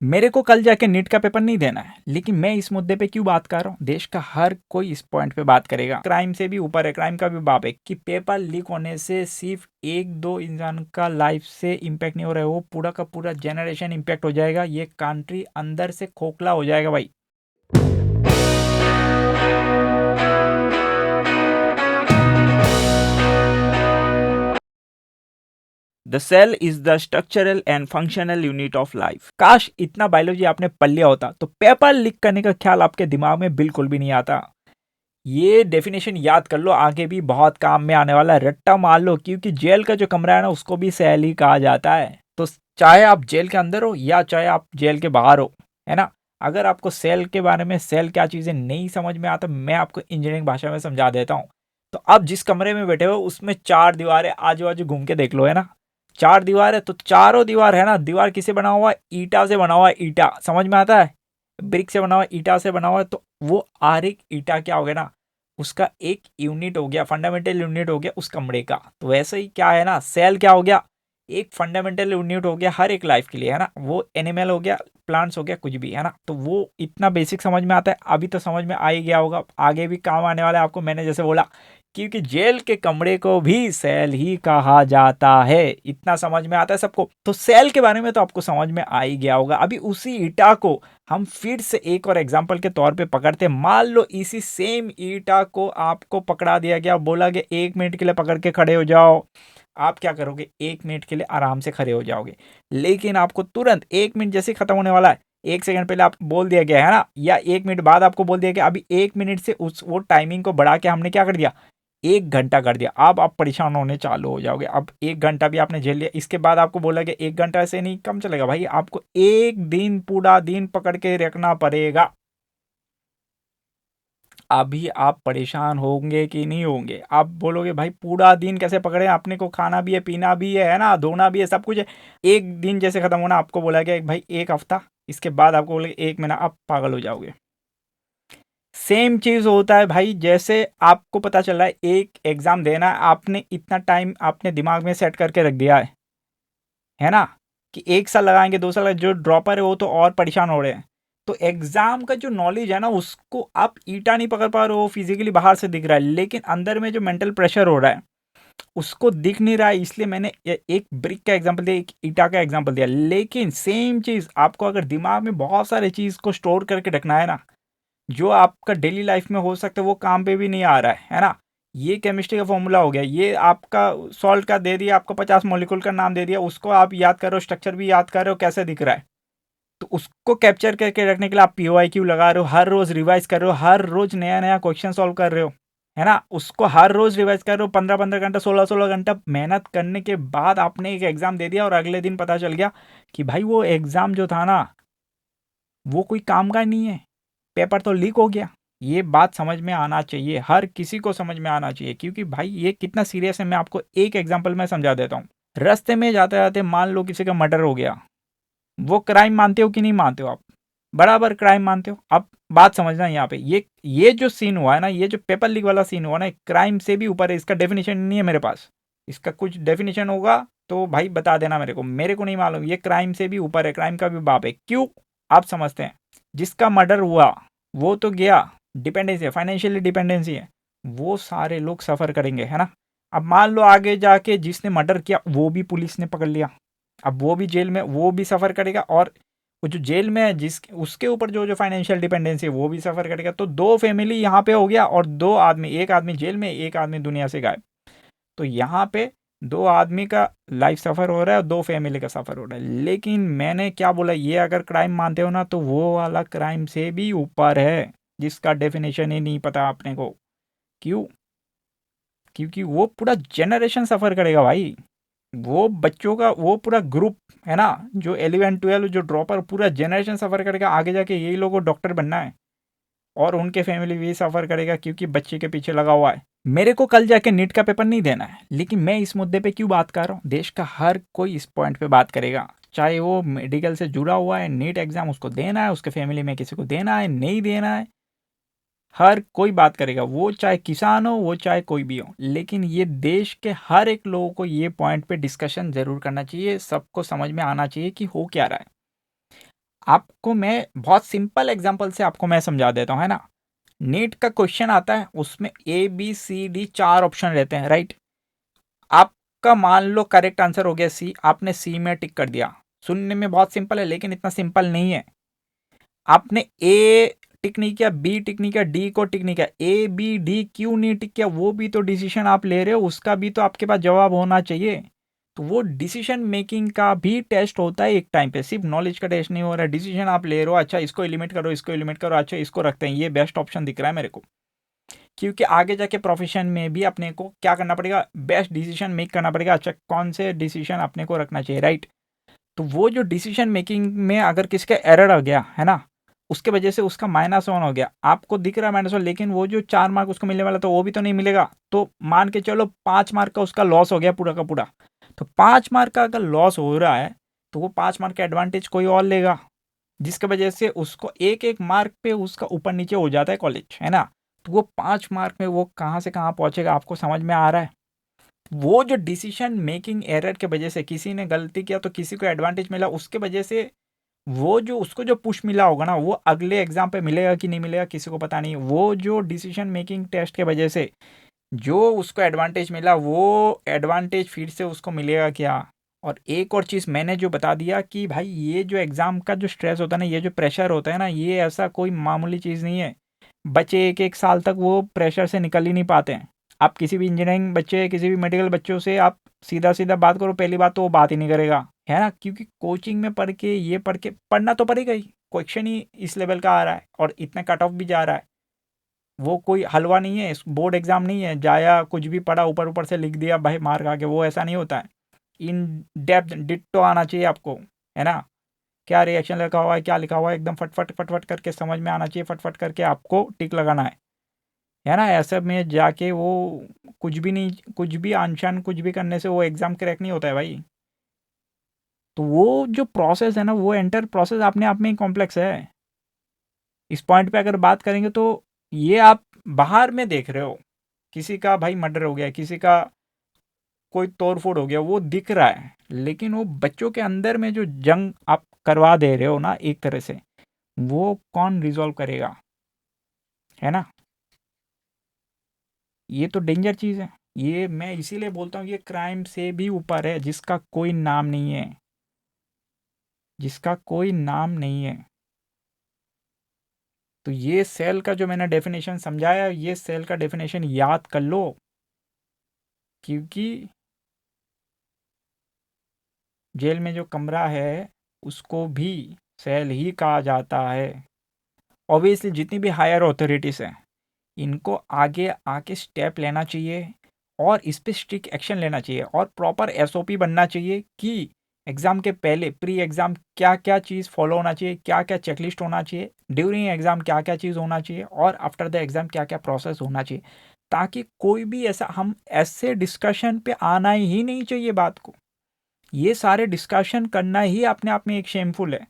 मेरे को कल जाके नीट का पेपर नहीं देना है, लेकिन मैं इस मुद्दे पे क्यों बात कर रहा हूँ? देश का हर कोई इस पॉइंट पे बात करेगा। क्राइम से भी ऊपर है, क्राइम का भी बाप है कि पेपर लीक होने से सिर्फ एक दो इंसान का लाइफ से इम्पैक्ट नहीं हो रहा है, वो पूरा का पूरा जनरेशन इम्पैक्ट हो जाएगा। ये कंट्री अंदर से खोखला हो जाएगा भाई। The cell is the structural and functional unit of life. काश इतना बायोलॉजी आपने पढ़ लिया होता तो पेपर लीक करने का ख्याल आपके दिमाग में बिल्कुल भी नहीं आता। ये डेफिनेशन याद कर लो, आगे भी बहुत काम में आने वाला है। रट्टा मार लो, क्योंकि जेल का जो कमरा है ना, उसको भी सेल ही कहा जाता है। तो चाहे आप जेल के अंदर हो या चाहे आप जेल के बाहर हो, है ना, अगर आपको सेल के बारे में, सेल क्या चीज़ें नहीं समझ में आता, मैं आपको इंजीनियरिंग भाषा में समझा देता हूँ। तो आप जिस कमरे में बैठे हो उसमें चार दीवारें, आजू बाजू घूम के देख लो, है ना। चार दीवार है तो चारों दीवार, है ना, दीवार किसे बना हुआ है? ईटा से बना हुआ है। ईटा समझ में आता है? ब्रिक से बना हुआ है, ईटा से बना हुआ है। तो वो आर एक ईटा क्या हो गया ना, उसका एक यूनिट हो गया, फंडामेंटल यूनिट हो गया उस कमरे का। तो वैसे ही क्या है ना, सेल क्या हो गया? एक फंडामेंटल यूनिट हो गया हर एक लाइफ के लिए, है ना। वो एनिमल हो गया, प्लांट्स हो गया, कुछ भी, है ना। तो वो इतना बेसिक समझ में आता है, अभी तो समझ में आ ही गया होगा, आगे भी काम आने वाला है आपको, मैंने जैसे बोला, क्योंकि जेल के कमरे को भी सेल ही कहा जाता है। इतना समझ में आता है सबको। तो सेल के बारे में तो आपको समझ में आ ही गया होगा। अभी उसी ईटा को हम फिर से एक और एग्जाम्पल के तौर पे पकड़ते। मान लो इसी सेम ईटा को आपको पकड़ा दिया गया, बोला गया 1 मिनट के लिए पकड़ के खड़े हो जाओ। आप क्या करोगे? 1 मिनट के लिए आराम से खड़े हो जाओगे। लेकिन आपको तुरंत 1 मिनट जैसे खत्म होने वाला है, 1 सेकंड पहले आप बोल दिया गया, है ना, या 1 मिनट बाद आपको बोल दिया गया, अभी 1 मिनट से उस वो टाइमिंग को बढ़ा के हमने क्या कर दिया? 1 घंटा कर दिया। अब आप परेशान होने चालू हो जाओगे। अब 1 घंटा भी आपने झेल लिया, इसके बाद आपको बोला कि 1 घंटा से नहीं कम चलेगा भाई, आपको एक दिन, पूरा दिन पकड़ के रखना पड़ेगा। अभी आप परेशान होंगे कि नहीं होंगे? आप बोलोगे भाई पूरा दिन कैसे पकड़े, अपने को खाना भी है, पीना भी है ना, धोना भी है, सब कुछ है। एक दिन जैसे खत्म होना, आपको बोला गया भाई 1 हफ्ता, इसके बाद आपको बोले 1 महीना, आप पागल हो जाओगे। सेम चीज होता है भाई, जैसे आपको पता चल रहा है एक एग्जाम देना है, आपने इतना टाइम आपने दिमाग में सेट करके रख दिया है ना, कि 1 साल लगाएंगे, 2 साल जो ड्रॉपर है वो तो और परेशान हो रहे हैं। तो एग्जाम का जो नॉलेज है ना, उसको आप ईटा नहीं पकड़ पा रहे हो, फिजिकली बाहर से दिख रहा है, लेकिन अंदर में जो मेंटल प्रेशर हो रहा है उसको दिख नहीं रहा है। इसलिए मैंने एक ब्रिक का एग्जांपल दिया, एक ईटा का एग्जांपल दिया। लेकिन सेम चीज आपको अगर दिमाग में बहुत सारे चीज को स्टोर करके रखना है ना, जो आपका डेली लाइफ में हो सकता है, वो काम पे भी नहीं आ रहा है ना। ये केमिस्ट्री का फॉर्मूला हो गया, ये आपका सॉल्ट का दे दिया, आपको 50 मॉलिक्यूल का नाम दे दिया, उसको आप याद कर रहे हो, स्ट्रक्चर भी याद कर रहे हो, कैसे दिख रहा है। तो उसको कैप्चर करके रखने के लिए आप पीओआईक्यू लगा रहे हो, हर रोज रिवाइज कर रहे हो, हर रोज नया नया क्वेश्चन सॉल्व कर रहे हो, है ना। उसको हर रोज रिवाइज कर रहे हो, 15-15 घंटा, 16-16 घंटा मेहनत करने के बाद आपने एक एग्जाम दे दिया और अगले दिन पता चल गया कि भाई वो एग्जाम जो था ना, वो कोई काम का नहीं है, पेपर तो लीक हो गया। ये बात समझ में आना चाहिए, हर किसी को समझ में आना चाहिए, क्योंकि भाई ये कितना सीरियस है। मैं आपको एक एग्जांपल में समझा देता हूँ। रास्ते में जाते जाते मान लो किसी का मर्डर हो गया, वो क्राइम मानते हो कि नहीं मानते हो आप? बराबर क्राइम मानते हो। अब बात समझना यहाँ पे, ये जो सीन हुआ है ना, ये जो पेपर लीक वाला सीन हुआ ना, क्राइम से भी ऊपर है। इसका डेफिनेशन नहीं है मेरे पास, इसका कुछ डेफिनेशन होगा तो भाई बता देना मेरे को नहीं मालूम। ये क्राइम से भी ऊपर है, क्राइम का भी बाप है। क्यों? आप समझते हैं। जिसका मर्डर हुआ वो तो गया, डिपेंडेंसी है, फाइनेंशियली डिपेंडेंसी है, वो सारे लोग सफ़र करेंगे, है ना। अब मान लो आगे जाके जिसने मर्डर किया वो भी पुलिस ने पकड़ लिया, अब वो भी जेल में, वो भी सफ़र करेगा, और वो जो जेल में है जिस उसके ऊपर जो जो फाइनेंशियल डिपेंडेंसी है वो भी सफ़र करेगा। तो दो फैमिली यहाँ पे हो गया, और दो आदमी, एक आदमी जेल में, एक आदमी दुनिया से गायब। तो यहाँ पे दो आदमी का लाइफ सफ़र हो रहा है और दो फैमिली का सफ़र हो रहा है। लेकिन मैंने क्या बोला, ये अगर क्राइम मानते हो ना, तो वो वाला क्राइम से भी ऊपर है, जिसका डेफिनेशन ही नहीं पता आपने को। क्यों? क्योंकि वो पूरा जनरेशन सफ़र करेगा भाई। वो बच्चों का वो पूरा ग्रुप, है ना, जो 11-12 जो ड्रॉपर, पूरा जनरेशन सफ़र करेगा। आगे जाके यही लोगों को डॉक्टर बनना है, और उनके फैमिली भी सफ़र करेगा, क्योंकि बच्चे के पीछे लगा हुआ है। मेरे को कल जाके नीट का पेपर नहीं देना है, लेकिन मैं इस मुद्दे पे क्यों बात कर रहा हूँ? देश का हर कोई इस पॉइंट पे बात करेगा, चाहे वो मेडिकल से जुड़ा हुआ है, नीट एग्ज़ाम उसको देना है, उसके फैमिली में किसी को देना है, नहीं देना है, हर कोई बात करेगा, वो चाहे किसान हो, वो चाहे कोई भी हो। लेकिन ये देश के हर एक लोगों को ये पॉइंट पे डिस्कशन ज़रूर करना चाहिए, सबको समझ में आना चाहिए कि हो क्या रहा है। आपको मैं बहुत सिंपल एग्जांपल से आपको मैं समझा देता हूँ, है ना। नीट का क्वेश्चन आता है, उसमें A B C D 4 option रहते हैं, राइट। आपका मान लो करेक्ट आंसर हो गया सी, आपने सी में टिक कर दिया। सुनने में बहुत सिंपल है, लेकिन इतना सिंपल नहीं है। आपने ए टिक नहीं किया, बी टिक नहीं किया, डी को टिक नहीं किया, ए बी डी क्यों नहीं टिक किया, वो भी तो डिसीजन आप ले रहे हो, उसका भी तो आपके पास जवाब होना चाहिए। तो वो डिसीजन मेकिंग का भी टेस्ट होता है एक टाइम पे, सिर्फ नॉलेज का टेस्ट नहीं हो रहा है। डिसीजन आप ले रहे हो, अच्छा इसको एलिमिनेट करो, इसको एलिमिनेट करो, अच्छा इसको रखते हैं, ये बेस्ट ऑप्शन दिख रहा है मेरे को। क्योंकि आगे जाके प्रोफेशन में भी अपने को क्या करना पड़ेगा, बेस्ट डिसीजन मेक करना पड़ेगा। अच्छा कौन से डिसीजन अपने को रखना चाहिए, राइट। तो वो जो डिसीजन मेकिंग में अगर किसी का एरर आ गया है ना, उसके वजह से उसका -1 हो गया, आपको दिख रहा है -1, लेकिन वो जो 4 मार्क उसको मिलने वाला था वो भी तो नहीं मिलेगा। तो मान के चलो 5 मार्क का उसका लॉस हो गया पूरा का पूरा। तो 5 मार्क का अगर लॉस हो रहा है, तो वो 5 मार्क का एडवांटेज कोई और लेगा, जिसकी वजह से उसको एक एक मार्क पे उसका ऊपर नीचे हो जाता है कॉलेज, है ना। तो वो 5 मार्क में वो कहाँ से कहाँ पहुंचेगा, आपको समझ में आ रहा है। वो जो डिसीजन मेकिंग एरर के वजह से किसी ने गलती किया तो किसी को एडवांटेज मिला, उसके वजह से वो जो उसको जो पुश मिला होगा ना, वो अगले एग्जाम पे मिलेगा कि नहीं मिलेगा किसी को पता नहीं। वो जो डिसीजन मेकिंग टेस्ट के वजह से जो उसको एडवांटेज मिला, वो एडवांटेज फिर से उसको मिलेगा क्या। और एक और चीज़ मैंने जो बता दिया कि भाई ये जो एग्ज़ाम का जो स्ट्रेस होता है ना, ये जो प्रेशर होता है ना, ये ऐसा कोई मामूली चीज़ नहीं है। बच्चे एक एक साल तक वो प्रेशर से निकल ही नहीं पाते हैं। आप किसी भी इंजीनियरिंग बच्चे, किसी भी मेडिकल बच्चों से आप सीधा सीधा बात करो, पहली बात तो वो बात ही नहीं करेगा, है ना। क्योंकि कोचिंग में पढ़ के, ये पढ़ के, पढ़ना तो पड़ेगा ही, क्वेश्चन ही इस लेवल का आ रहा है और इतना कट ऑफ भी जा रहा है। वो कोई हलवा नहीं है, बोर्ड एग्जाम नहीं है जाया कुछ भी पढ़ा ऊपर ऊपर से लिख दिया भाई मार्क आ गया, वो ऐसा नहीं होता है। इन डेप्थ डिट्टो आना चाहिए आपको, है ना। क्या रिएक्शन लिखा हुआ है, क्या लिखा हुआ है, एकदम फटफट फटफट करके समझ में आना चाहिए, फटफट करके आपको टिक लगाना है ना। ऐसे में जाके वो कुछ भी नहीं, कुछ भी अनशन कुछ भी करने से वो एग्ज़ाम क्रैक नहीं होता है भाई। तो वो जो प्रोसेस है ना, वो एंटर प्रोसेस अपने आप में ही कॉम्प्लेक्स है। इस पॉइंट पे अगर बात करेंगे तो ये आप बाहर में देख रहे हो, किसी का भाई मर्डर हो गया, किसी का कोई तोड़ फोड़ हो गया, वो दिख रहा है। लेकिन वो बच्चों के अंदर में जो जंग आप करवा दे रहे हो ना एक तरह से, वो कौन रिजॉल्व करेगा, है ना। ये तो डेंजर चीज़ है। ये मैं इसीलिए बोलता हूँ ये क्राइम से भी ऊपर है, जिसका कोई नाम नहीं है, जिसका कोई नाम नहीं है। तो ये सेल का जो मैंने डेफिनेशन समझाया, ये सेल का डेफिनेशन याद कर लो, क्योंकि जेल में जो कमरा है उसको भी सेल ही कहा जाता है। ऑब्वियसली जितनी भी हायर अथॉरिटीज़ हैं, इनको आगे आके स्टेप लेना चाहिए और इस पे स्ट्रिक्ट एक्शन लेना चाहिए और प्रॉपर एसओपी बनना चाहिए कि एग्ज़ाम के पहले प्री एग्ज़ाम क्या क्या चीज़ फॉलो होना चाहिए, क्या क्या चेकलिस्ट होना चाहिए, ड्यूरिंग एग्ज़ाम क्या क्या चीज़ होना चाहिए और आफ्टर द एग्ज़ाम क्या क्या प्रोसेस होना चाहिए। ताकि कोई भी ऐसा हम ऐसे डिस्कशन पे आना ही नहीं चाहिए बात को। ये सारे डिस्कशन करना ही अपने आप में एक शेमफुल है।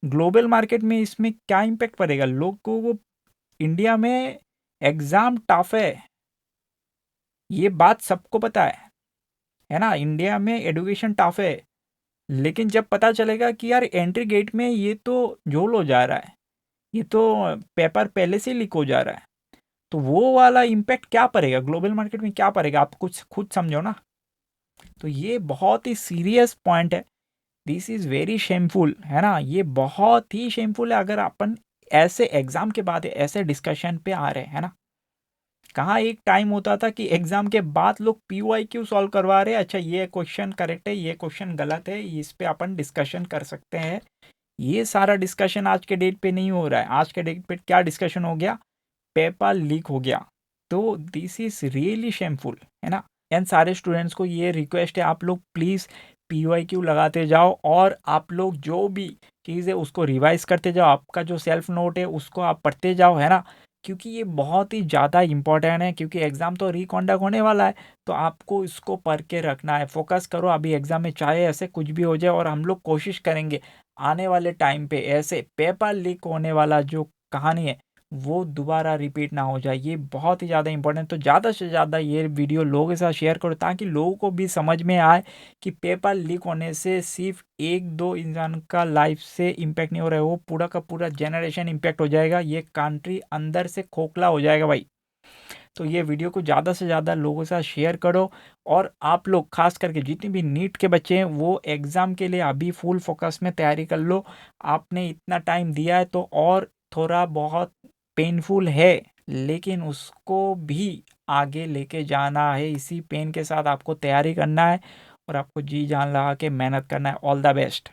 ग्लोबल मार्केट में इसमें क्या इम्पैक्ट पड़ेगा लोगों को। इंडिया में एग्ज़ाम टफ है, ये बात सबको पता है ना। इंडिया में एजुकेशन टफ है, लेकिन जब पता चलेगा कि यार एंट्री गेट में ये तो झोल हो जा रहा है, ये तो पेपर पहले से लीक हो जा रहा है, तो वो वाला इम्पैक्ट क्या पड़ेगा ग्लोबल मार्केट में, क्या पड़ेगा आप कुछ खुद समझो ना। तो ये बहुत ही सीरियस पॉइंट है। दिस इज़ वेरी शेमफुल, है ना। ये बहुत ही शेमफुल है अगर अपन ऐसे एग्ज़ाम के बाद ऐसे डिस्कशन पे आ रहे हैं ना। कहाँ एक टाइम होता था कि एग्ज़ाम के बाद लोग PYQ सॉल्व करवा रहे हैं, अच्छा ये क्वेश्चन करेक्ट है, ये क्वेश्चन गलत है, इस पे अपन डिस्कशन कर सकते हैं। ये सारा डिस्कशन आज के डेट पे नहीं हो रहा है। आज के डेट पे क्या डिस्कशन हो गया, पेपर लीक हो गया। तो दिस इज़ रियली शेमफुल, है ना। एंड सारे स्टूडेंट्स को ये रिक्वेस्ट है, आप लोग प्लीज़ PYQ लगाते जाओ और आप लोग जो भी चीज़ है उसको रिवाइज़ करते जाओ, आपका जो सेल्फ नोट है उसको आप पढ़ते जाओ, है ना। क्योंकि ये बहुत ही ज़्यादा इम्पॉर्टेंट है, क्योंकि एग्ज़ाम तो रिकॉन्डक्ट होने वाला है। तो आपको इसको पढ़ के रखना है, फोकस करो अभी एग्ज़ाम में, चाहे ऐसे कुछ भी हो जाए। और हम लोग कोशिश करेंगे आने वाले टाइम पे ऐसे पेपर लीक होने वाला जो कहानी है वो दोबारा रिपीट ना हो जाए। ये बहुत ही ज़्यादा इंपॉर्टेंट, तो ज़्यादा से ज़्यादा ये वीडियो लोगों के साथ शेयर करो ताकि लोगों को भी समझ में आए कि पेपर लीक होने से सिर्फ एक दो इंसान का लाइफ से इम्पैक्ट नहीं हो रहा है, वो पूरा का पूरा जनरेशन इम्पैक्ट हो जाएगा, ये कंट्री अंदर से खोखला हो जाएगा भाई। तो ये वीडियो को ज़्यादा से ज़्यादा लोगों के साथ शेयर करो। और आप लोग खास करके जितने भी नीट के बच्चे हैं वो एग्ज़ाम के लिए अभी फुल फोकस में तैयारी कर लो। आपने इतना टाइम दिया है तो और थोड़ा बहुत पेनफुल है, लेकिन उसको भी आगे लेके जाना है। इसी पेन के साथ आपको तैयारी करना है और आपको जी जान लगा के मेहनत करना है। All the best.